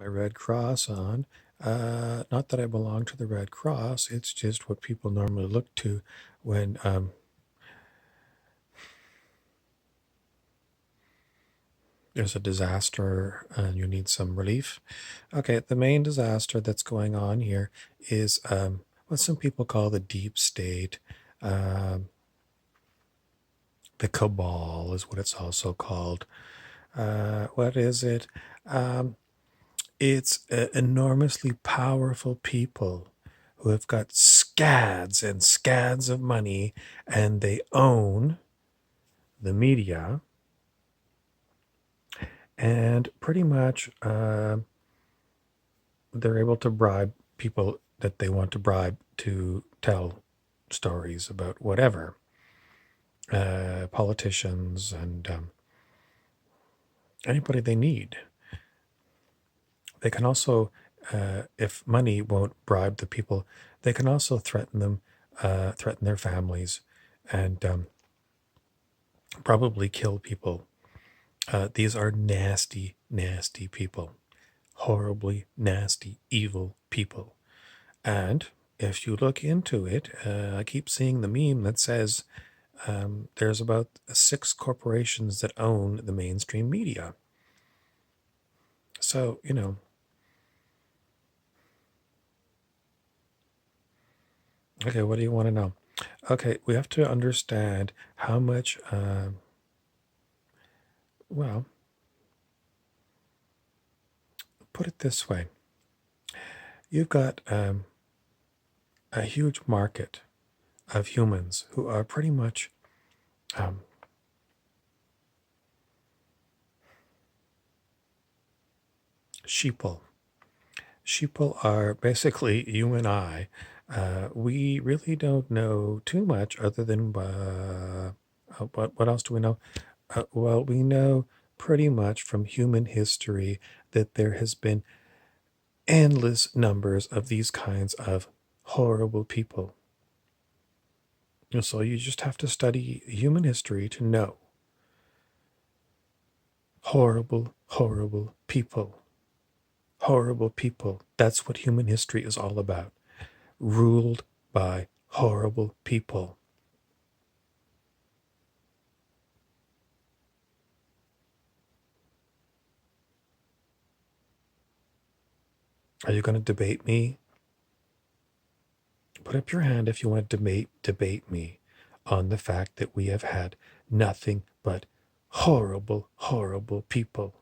my Red Cross on. Not that I belong to the Red Cross, it's just what people normally look to when there's a disaster and you need some relief. Okay, the main disaster that's going on here is what some people call the deep state. Um, the cabal is what it's also called. What is it? Um, it's enormously powerful people who have got scads and scads of money, and they own the media, and pretty much they're able to bribe people that they want to bribe to tell stories about whatever, politicians and anybody they need. They can also, if money won't bribe the people, they can also threaten them, threaten their families, and probably kill people. These are nasty, nasty people. Horribly nasty, evil people. And if you look into it, I keep seeing the meme that says there's about 6 corporations that own the mainstream media. So, okay, what do you want to know? Okay, we have to understand how much, well, put it this way. You've got a huge market of humans who are pretty much um, sheeple. Sheeple are basically you and I. We really don't know too much other than what else do we know? Well, we know pretty much from human history that there has been endless numbers of these kinds of horrible people. And so you just have to study human history to know horrible, horrible people. Horrible people. That's what human history is all about. Ruled by horrible people. Are you going to debate me? Put up your hand if you want to debate me on the fact that we have had nothing but horrible, horrible people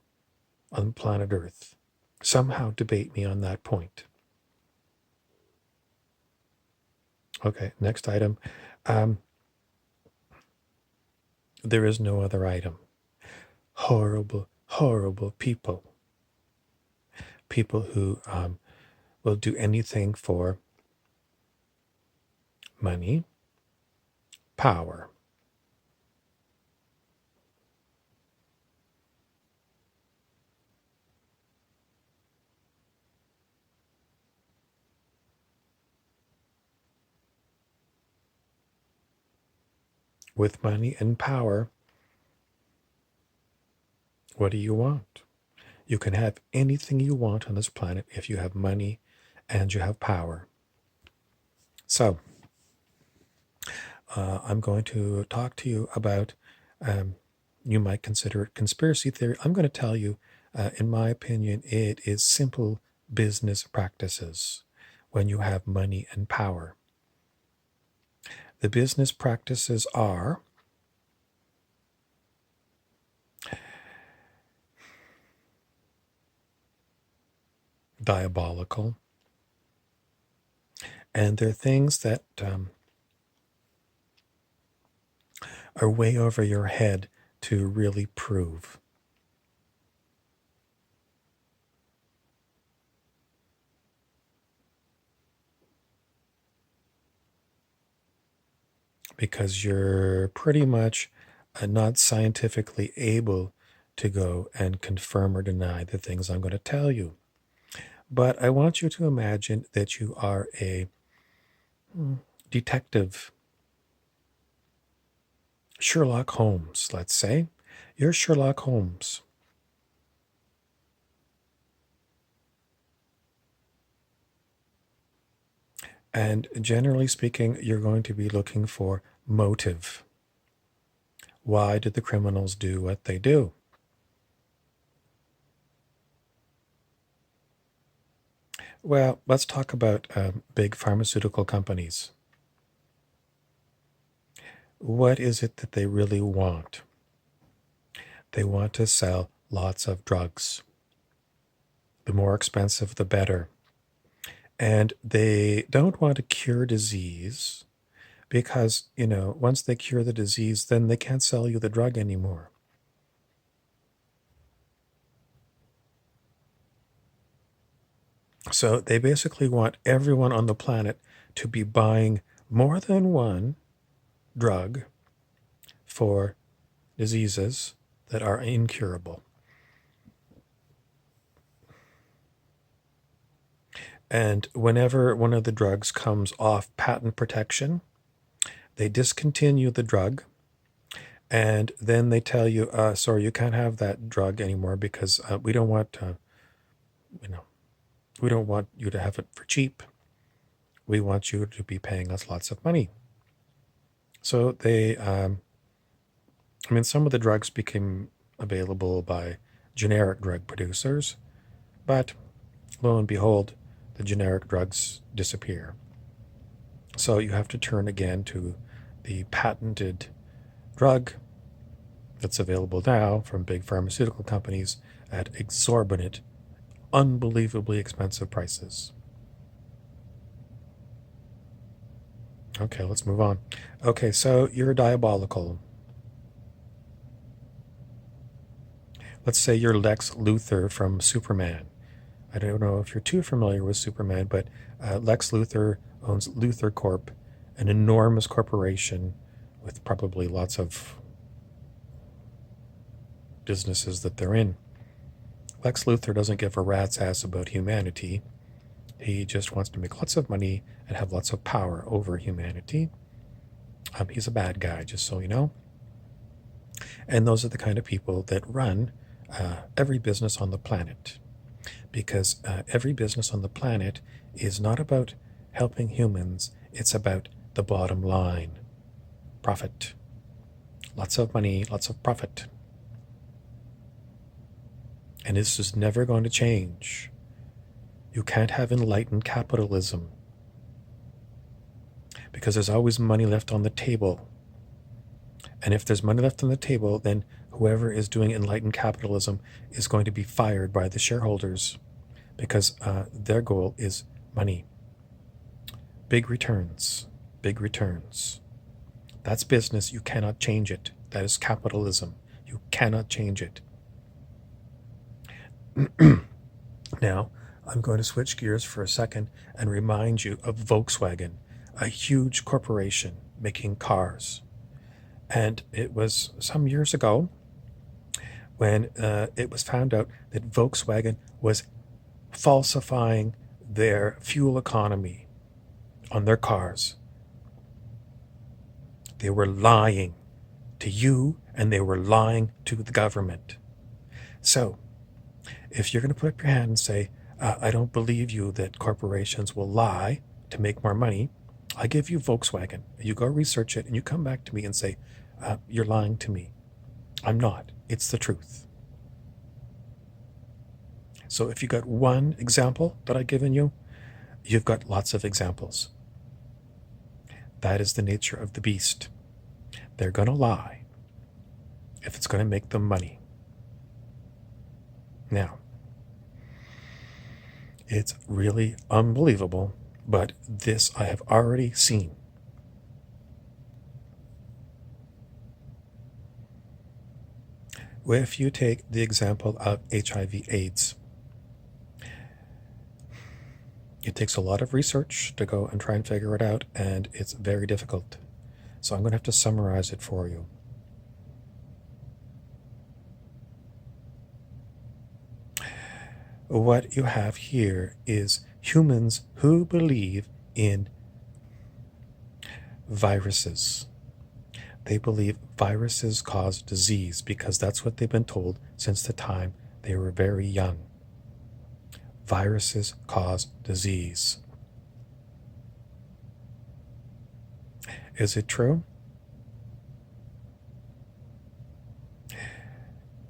on planet Earth. Somehow debate me on that point. Okay, next item. Um, there is no other item. Horrible, horrible people. People who will do anything for money, power. With money and power, what do you want? You can have anything you want on this planet if you have money and you have power. So, I'm going to talk to you about, you might consider it conspiracy theory. I'm going to tell you, in my opinion, it is simple business practices when you have money and power. The business practices are diabolical, and they're things that are way over your head to really prove. Because you're pretty much not scientifically able to go and confirm or deny the things I'm going to tell you. But I want you to imagine that you are a detective, Sherlock Holmes, let's say. You're Sherlock Holmes. And generally speaking, you're going to be looking for motive. Why did the criminals do what they do? Well, let's talk about big pharmaceutical companies. What is it that they really want? They want to sell lots of drugs. The more expensive, the better. And they don't want to cure disease because, once they cure the disease, then they can't sell you the drug anymore. So they basically want everyone on the planet to be buying more than one drug for diseases that are incurable. And whenever one of the drugs comes off patent protection, they discontinue the drug, and then they tell you, sorry, you can't have that drug anymore because we don't want, you know, we don't want you to have it for cheap. We want you to be paying us lots of money. So some of the drugs became available by generic drug producers, but lo and behold, the generic drugs disappear. So you have to turn again to the patented drug that's available now from big pharmaceutical companies at exorbitant, unbelievably expensive prices. Okay, let's move on. Okay, so you're diabolical. Let's say you're Lex Luthor from Superman. I don't know if you're too familiar with Superman, but Lex Luthor owns Luthor Corp, an enormous corporation with probably lots of businesses that they're in. Lex Luthor doesn't give a rat's ass about humanity. He just wants to make lots of money and have lots of power over humanity. He's a bad guy, just so you know. And those are the kind of people that run every business on the planet. Because every business on the planet is not about helping humans, it's about the bottom line. Profit. Lots of money, lots of profit. And this is never going to change. You can't have enlightened capitalism because there's always money left on the table. And if there's money left on the table, then whoever is doing enlightened capitalism is going to be fired by the shareholders because their goal is money. Big returns, big returns. That's business. You cannot change it. That is capitalism. You cannot change it. Now, I'm going to switch gears for a second and remind you of Volkswagen, a huge corporation making cars. And it was some years ago when it was found out that Volkswagen was falsifying their fuel economy on their cars. They were lying to you and they were lying to the government. So, if you're going to put up your hand and say, I don't believe you that corporations will lie to make more money, I give you Volkswagen. You go research it and you come back to me and say, you're lying to me. I'm not. It's the truth. So if you got one example that I've given you, you've got lots of examples. That is the nature of the beast. They're going to lie if it's going to make them money. Now, it's really unbelievable, but this I have already seen. If you take the example of HIV/AIDS, it takes a lot of research to go and try and figure it out, and it's very difficult. So I'm going to have to summarize it for you. What you have here is humans who believe in viruses. They believe viruses cause disease because that's what they've been told since the time they were very young. Viruses cause disease. Is it true?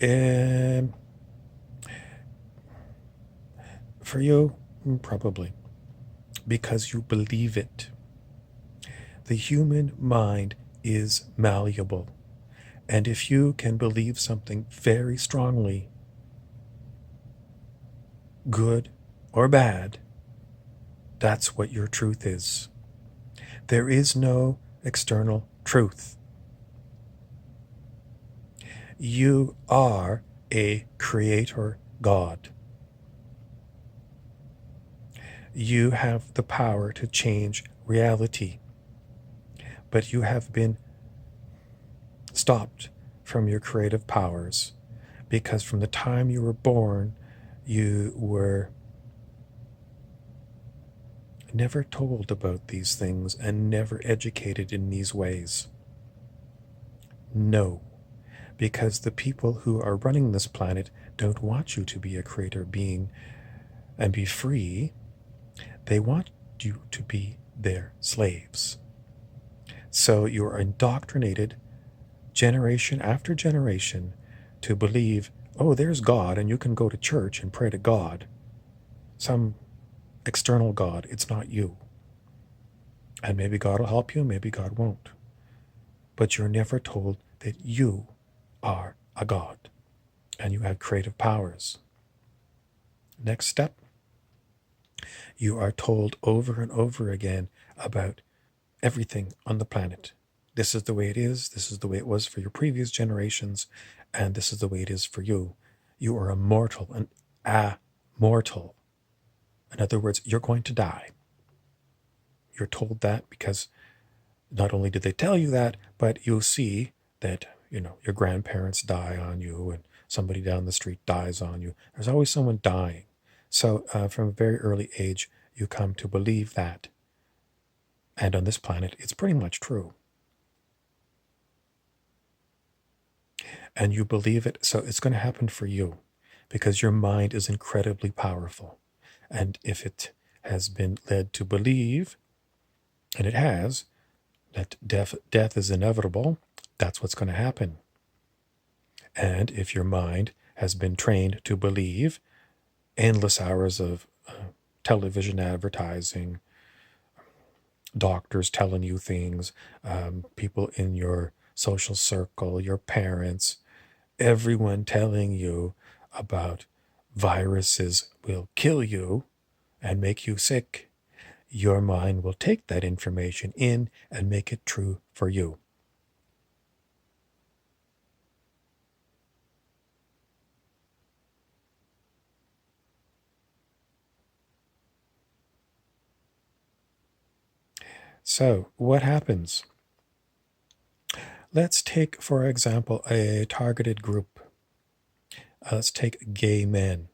And for you, probably, because you believe it. The human mind is malleable. And if you can believe something very strongly, good or bad, that's what your truth is. There is no external truth. You are a creator God. You have the power to change reality, but you have been stopped from your creative powers because from the time you were born, you were never told about these things and never educated in these ways. No, because the people who are running this planet don't want you to be a creator being and be free. They want you to be their slaves. So you are indoctrinated generation after generation to believe, oh, there's God, and you can go to church and pray to God, some external God. It's not you. And maybe God will help you, maybe God won't. But you're never told that you are a God and you have creative powers. Next step, you are told over and over again about everything on the planet. This is the way it is. This is the way it was for your previous generations. And this is the way it is for you. You are immortal and amortal. In other words, you're going to die. You're told that because not only did they tell you that, but you'll see that, your grandparents die on you and somebody down the street dies on you. There's always someone dying. So from a very early age, you come to believe that. And on this planet, it's pretty much true. And you believe it, so it's going to happen for you because your mind is incredibly powerful. And if it has been led to believe, and it has, that death is inevitable, that's what's going to happen. And if your mind has been trained to believe endless hours of television advertising, doctors telling you things, people in your social circle, your parents, everyone telling you about viruses will kill you and make you sick, your mind will take that information in and make it true for you. So, what happens? Let's take, for example, a targeted group. Let's take gay men.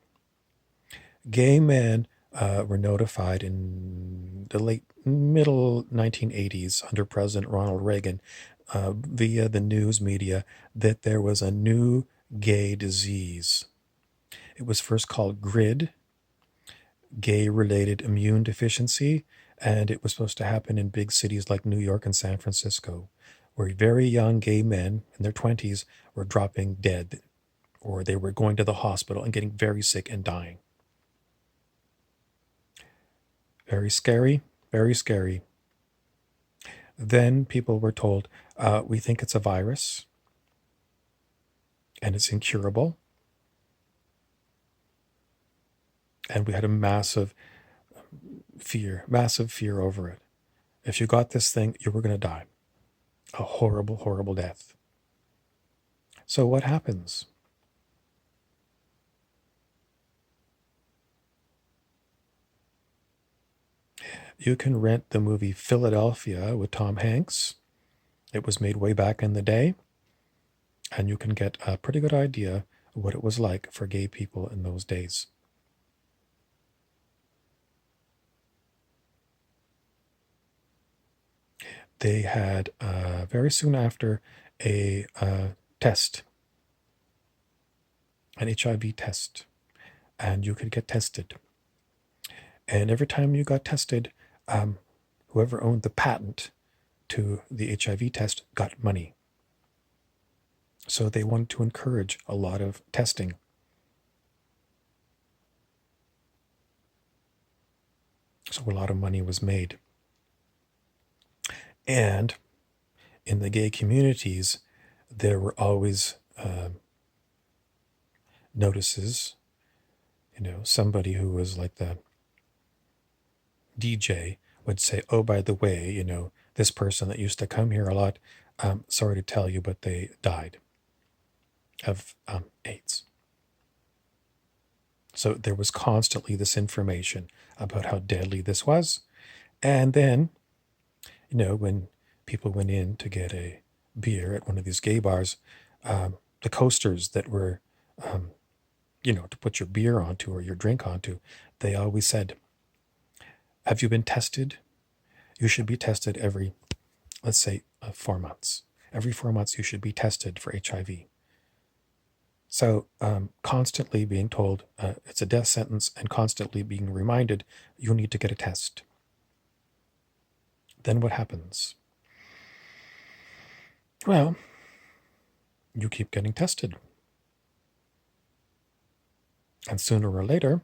Gay men were notified in the late middle 1980s under President Ronald Reagan via the news media that there was a new gay disease. It was first called GRID, gay-related immune deficiency, and it was supposed to happen in big cities like New York and San Francisco, where very young gay men in their 20s were dropping dead, or they were going to the hospital and getting very sick and dying. Very scary, very scary. Then people were told, we think it's a virus and it's incurable. And we had a massive fear over it. If you got this thing, you were going to die. A horrible, horrible death. So what happens? You can rent the movie Philadelphia with Tom Hanks. It was made way back in the day. And you can get a pretty good idea of what it was like for gay people in those days. They had, very soon after, a test, an HIV test, and you could get tested. And every time you got tested, whoever owned the patent to the HIV test got money. So they wanted to encourage a lot of testing. So a lot of money was made. And in the gay communities, there were always notices. Somebody who was like the DJ would say, oh, by the way, this person that used to come here a lot, sorry to tell you, but they died of AIDS. So there was constantly this information about how deadly this was. And then, when people went in to get a beer at one of these gay bars, the coasters that were, to put your beer onto or your drink onto, they always said, have you been tested? You should be tested every, let's say, 4 months. Every 4 months, you should be tested for HIV. So constantly being told it's a death sentence and constantly being reminded you need to get a test. Then what happens? Well, you keep getting tested. And sooner or later,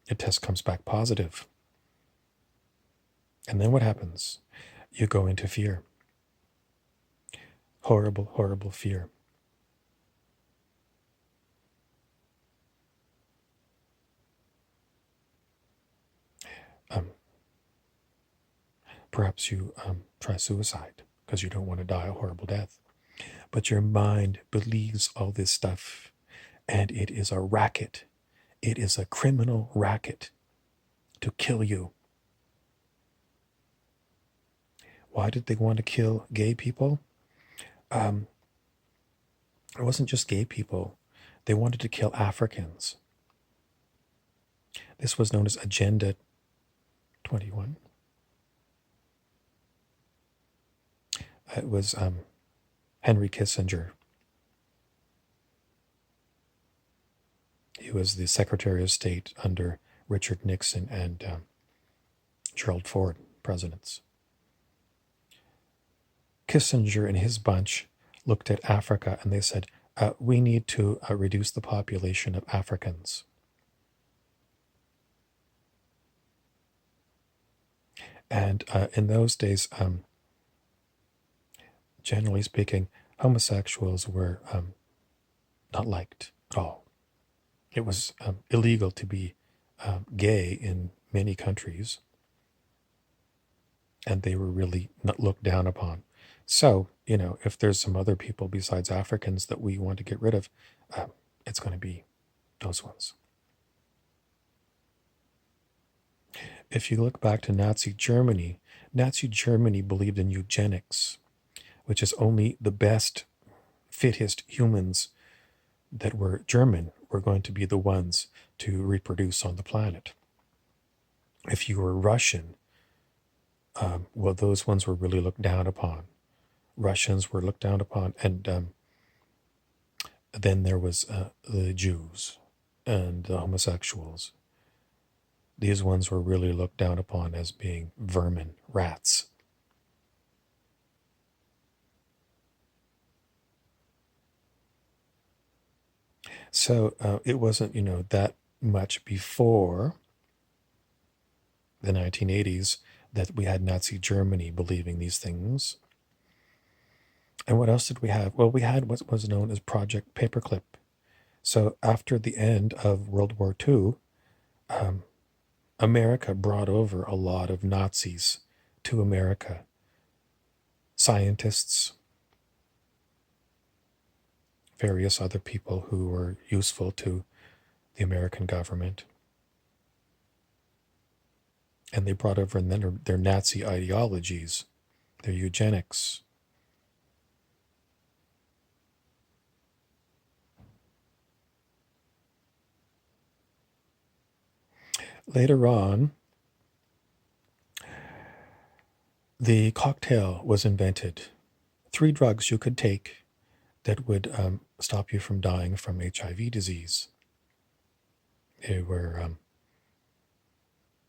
your test comes back positive. And then what happens? You go into fear. Horrible, horrible fear. Perhaps you try suicide because you don't want to die a horrible death. But your mind believes all this stuff, and it is a racket. It is a criminal racket to kill you. Why did they want to kill gay people? It wasn't just gay people. They wanted to kill Africans. This was known as Agenda 21. It was Henry Kissinger. He was the Secretary of State under Richard Nixon and Gerald Ford presidents. Kissinger and his bunch looked at Africa and they said, we need to reduce the population of Africans. And in those days, generally speaking, homosexuals were not liked at all. It was illegal to be gay in many countries, and they were really not looked down upon. So, if there's some other people besides Africans that we want to get rid of, it's going to be those ones. If you look back to Nazi Germany believed in eugenics, which is only the best, fittest humans that were German were going to be the ones to reproduce on the planet. If you were Russian, well, those ones were really looked down upon. Russians were looked down upon, and then there was the Jews and the homosexuals. These ones were really looked down upon as being vermin, rats. So it wasn't, that much before the 1980s that we had Nazi Germany believing these things. And what else did we have? Well, we had what was known as Project Paperclip. So after the end of World War II, America brought over a lot of Nazis to America. Scientists, various other people who were useful to the American government. And they brought over their Nazi ideologies, their eugenics. Later on, the cocktail was invented. 3 drugs you could take that would stop you from dying from HIV disease. They were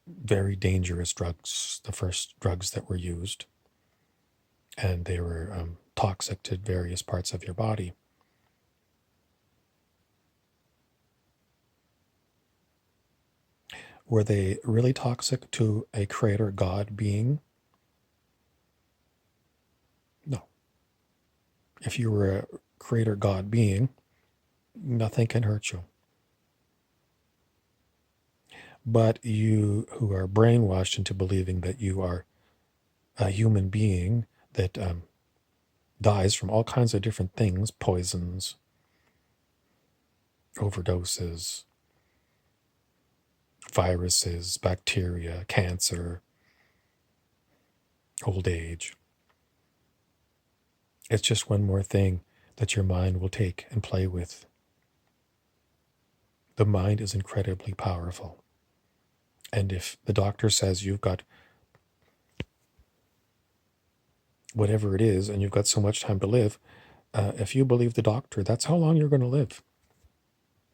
very dangerous drugs, the first drugs that were used, and they were toxic to various parts of your body. Were they really toxic to a creator God being? No. If you were a creator God being, nothing can hurt you. But you who are brainwashed into believing that you are a human being that dies from all kinds of different things, poisons, overdoses, viruses, bacteria, cancer, old age. It's just one more thing that your mind will take and play with. The mind is incredibly powerful. And if the doctor says you've got whatever it is and you've got so much time to live, if you believe the doctor, that's how long you're going to live.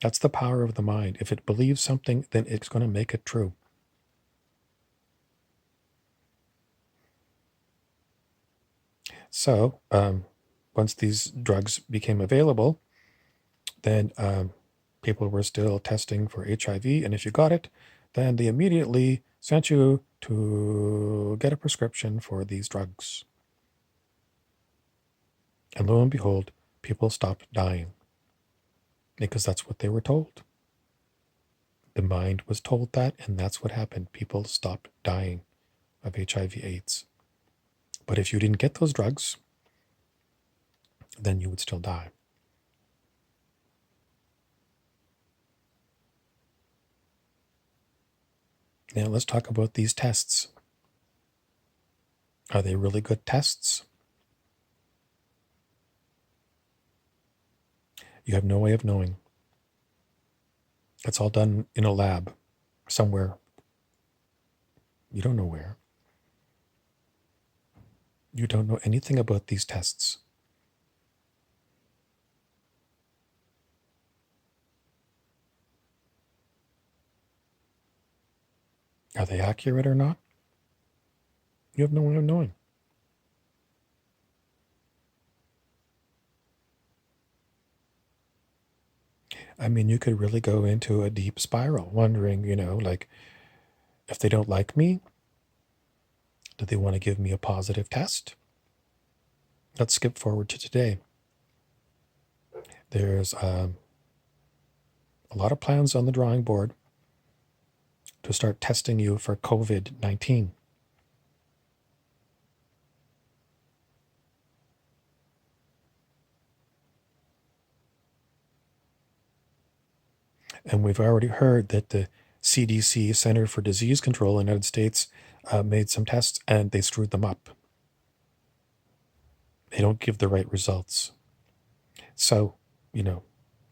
That's the power of the mind. If it believes something, then it's going to make it true. So once these drugs became available, then people were still testing for HIV. And if you got it, then they immediately sent you to get a prescription for these drugs. And lo and behold, people stopped dying because that's what they were told. The mind was told that, and that's what happened. People stopped dying of HIV/AIDS. But if you didn't get those drugs, then you would still die. Now let's talk about these tests. Are they really good tests? You have no way of knowing. It's all done in a lab somewhere. You don't know where. You don't know anything about these tests. Are they accurate or not? You have no way of knowing. I mean, you could really go into a deep spiral, wondering, like, if they don't like me, do they want to give me a positive test? Let's skip forward to today. There's a lot of plans on the drawing board to start testing you for COVID-19. And we've already heard that the CDC, Center for Disease Control in the United States, made some tests and they screwed them up. They don't give the right results. So,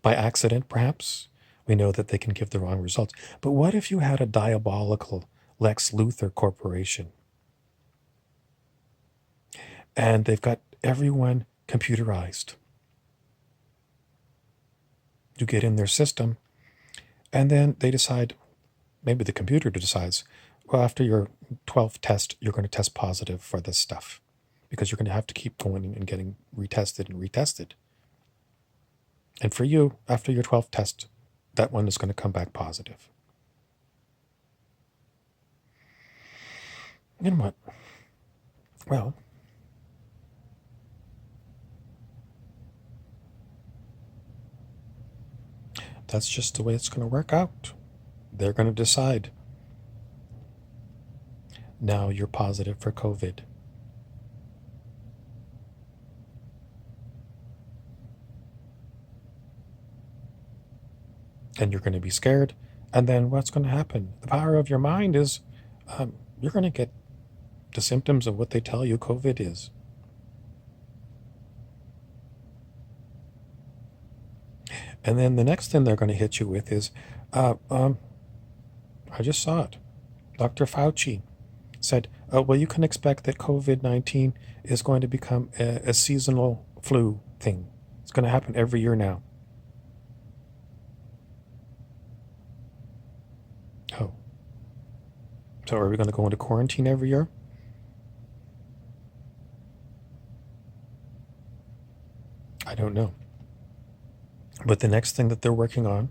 by accident, perhaps, we know that they can give the wrong results. But what if you had a diabolical Lex Luthor corporation and they've got everyone computerized? You get in their system and then they decide, maybe the computer decides, well, after your 12th test, you're going to test positive for this stuff because you're going to have to keep going and getting retested and retested. And for you, after your 12th test, that one is going to come back positive. You know what? Well, that's just the way it's going to work out. They're going to decide. Now you're positive for COVID. And you're going to be scared. And then what's going to happen? The power of your mind is you're going to get the symptoms of what they tell you COVID is. And then the next thing they're going to hit you with is, I just saw it. Dr. Fauci said, well, you can expect that COVID-19 is going to become a seasonal flu thing. It's going to happen every year now. Oh. So are we going to go into quarantine every year? I don't know. But the next thing that they're working on,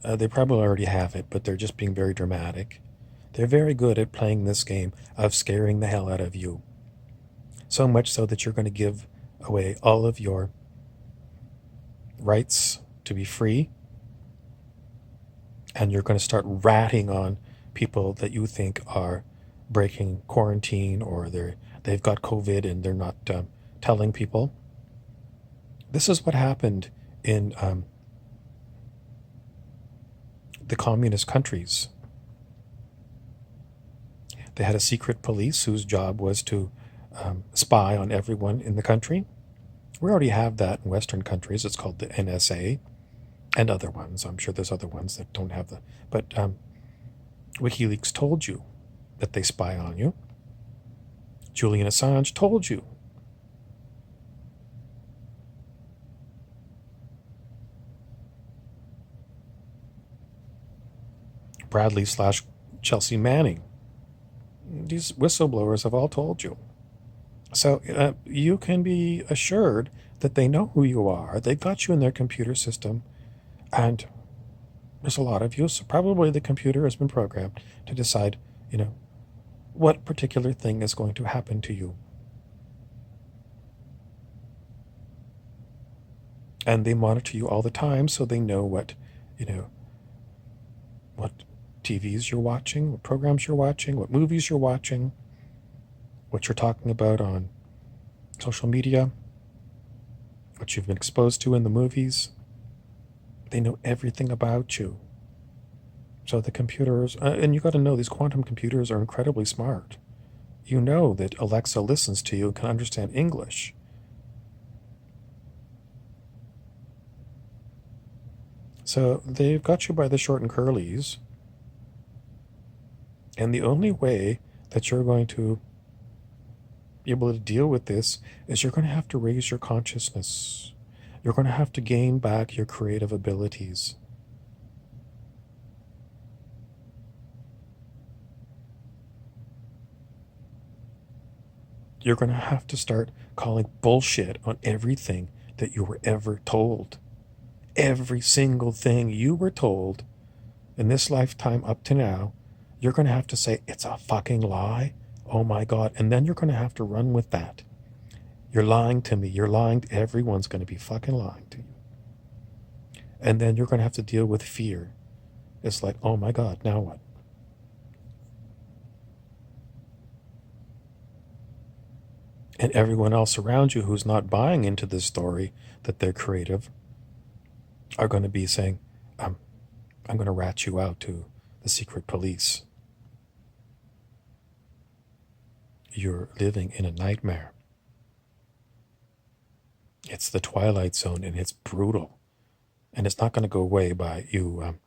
they probably already have it, but they're just being very dramatic. They're very good at playing this game of scaring the hell out of you. So much so that you're going to give away all of your rights to be free, and you're going to start ratting on people that you think are breaking quarantine, or they've got COVID and they're not telling people. This is what happened in the communist countries. They had a secret police whose job was to spy on everyone in the country. We already have that in Western countries. It's called the NSA, and other ones. I'm sure there's other ones that don't have the. But WikiLeaks told you that they spy on you. Julian Assange told you. Bradley / Chelsea Manning. These whistleblowers have all told you. So you can be assured that they know who you are. They've got you in their computer system. And there's a lot of you. So probably the computer has been programmed to decide, what particular thing is going to happen to you. And they monitor you all the time, so they know what TVs you're watching, what programs you're watching, what movies you're watching, what you're talking about on social media, what you've been exposed to in the movies. They know everything about you. So the computers, and you got to know these quantum computers are incredibly smart. You know that Alexa listens to you and can understand English. So they've got you by the short and curlies. And the only way that you're going to be able to deal with this is you're going to have to raise your consciousness. You're going to have to gain back your creative abilities. You're going to have to start calling bullshit on everything that you were ever told. Every single thing you were told in this lifetime up to now, you're going to have to say, it's a fucking lie. Oh my God. And then you're going to have to run with that. You're lying to me. You're lying. Everyone's going to be fucking lying to you. And then you're going to have to deal with fear. It's like, oh my God, now what? And everyone else around you who's not buying into this story that they're creative are going to be saying, I'm going to rat you out to the secret police. You're living in a nightmare. It's the Twilight Zone, and it's brutal. And it's not going to go away by you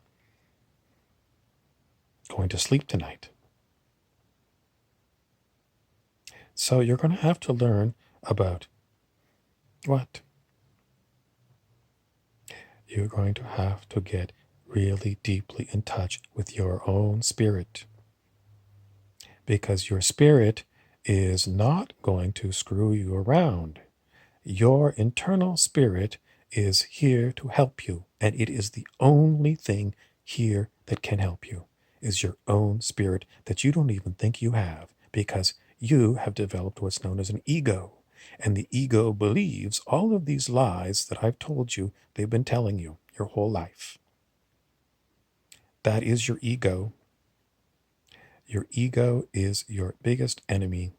going to sleep tonight. So you're going to have to learn about what? You're going to have to get really deeply in touch with your own spirit. Because your spirit is not going to screw you around. Your internal spirit is here to help you, and it is the only thing here that can help you, is your own spirit that you don't even think you have, because you have developed what's known as an ego, and the ego believes all of these lies that I've told you they've been telling you your whole life. That is your ego. Your ego is your biggest enemy.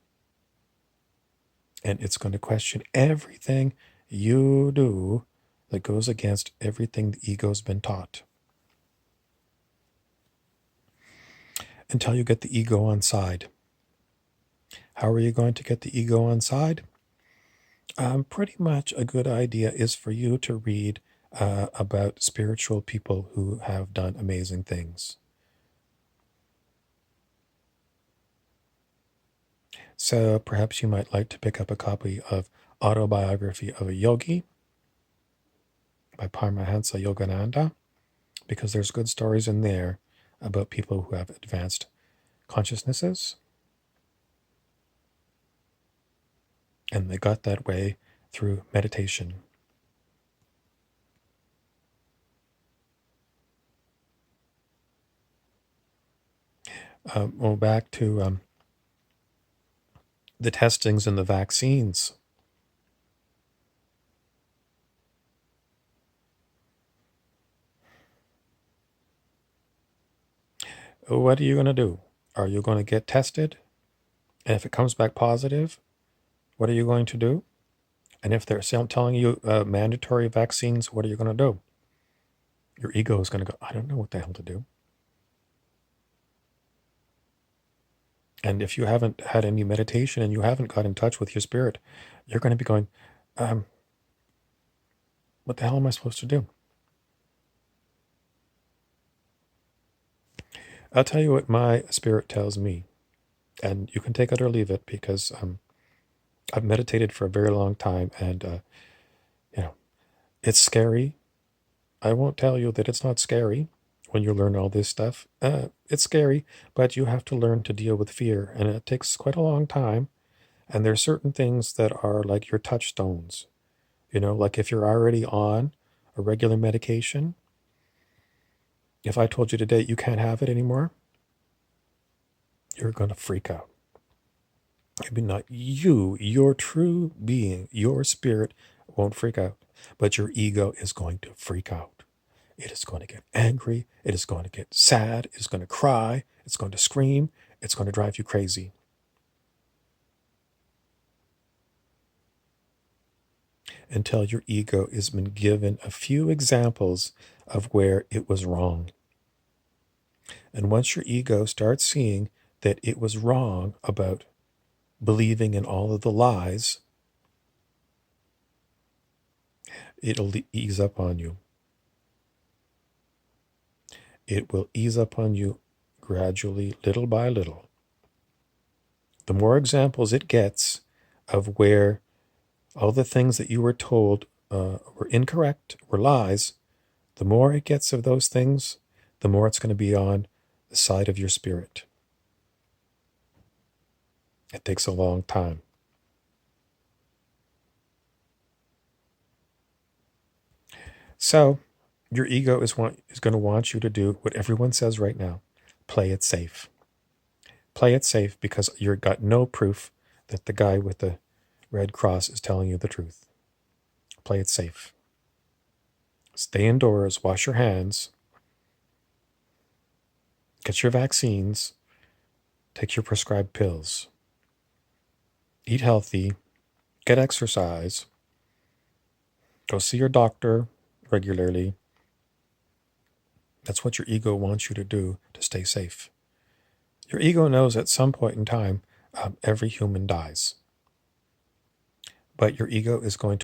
And it's going to question everything you do that goes against everything the ego's been taught. Until you get the ego on side. How are you going to get the ego on side? Pretty much a good idea is for you to read about spiritual people who have done amazing things. So perhaps you might like to pick up a copy of Autobiography of a Yogi by Paramahansa Yogananda, because there's good stories in there about people who have advanced consciousnesses. And they got that way through meditation. Well, back to the testings and the vaccines. What are you going to do? Are you going to get tested? And if it comes back positive, what are you going to do? And if they're telling you mandatory vaccines, what are you going to do? Your ego is going to go, I don't know what the hell to do. And if you haven't had any meditation and you haven't got in touch with your spirit, you're going to be going, what the hell am I supposed to do? I'll tell you what my spirit tells me, and you can take it or leave it, because I've meditated for a very long time, and it's scary. I won't tell you that it's not scary when you learn all this stuff. It's scary, but you have to learn to deal with fear, and it takes quite a long time. And there's certain things that are like your touchstones. Like if you're already on a regular medication, if I told you today you can't have it anymore, you're going to freak out. I mean, not you, your true being, your spirit won't freak out, but your ego is going to freak out. It is going to get angry. It is going to get sad. It's going to cry. It's going to scream. It's going to drive you crazy. Until your ego has been given a few examples of where it was wrong. And once your ego starts seeing that it was wrong about believing in all of the lies, it'll ease up on you. It will ease up on you gradually, little by little. The more examples it gets of where all the things that you were told were incorrect, were lies, the more it gets of those things, the more it's going to be on the side of your spirit. It takes a long time. So your ego is going to want you to do what everyone says right now. Play it safe. Play it safe, because you've got no proof that the guy with the red cross is telling you the truth. Play it safe. Stay indoors, wash your hands, get your vaccines, take your prescribed pills, eat healthy, get exercise, go see your doctor regularly. That's what your ego wants you to do to stay safe. Your ego knows at some point in time, every human dies. But your ego is going to